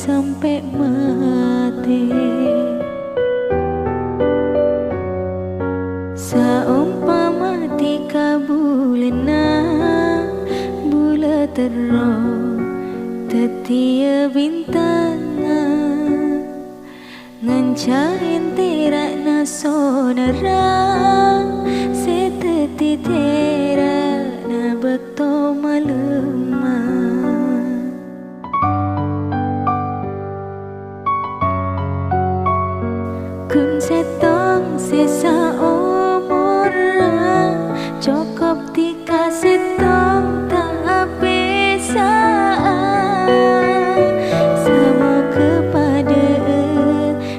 sampai mati. Saumpama tika bulena bula terang tetia bintana ngancain terak na sonara seteti terak na bekto malema. Kun setong sesa umurang cukup tika setong tak bisa semua kepada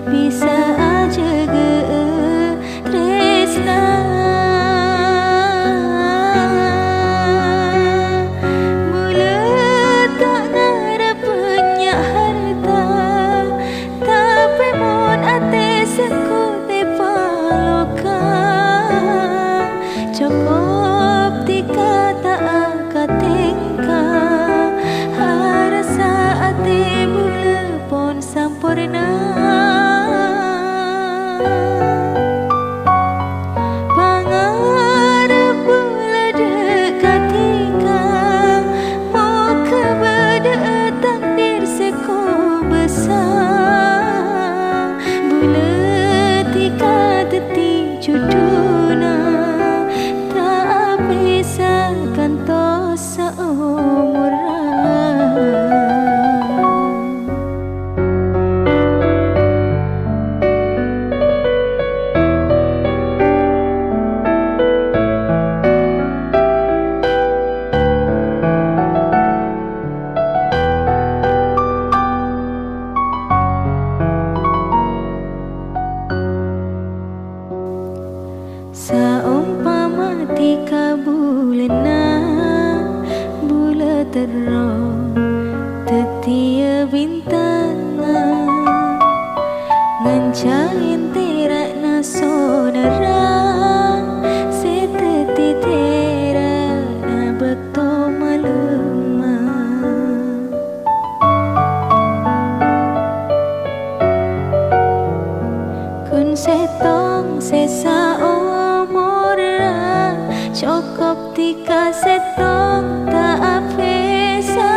bisa aja ge tresna mula tak ngarep punya harta tapi mon ate sekute paloka cukup tika tak akatingka harasa ate mula pon sampurna. Pangarep mula dekat tika mau kepada takdir seko besar bula tika teti juduna tak bisa kantos seumuran. Saumpama tika bulena bula terang tetia bintana ngancain terak na sonara seteti terak na bekto malema. Kun setong sesa cukup tika setong tak bisa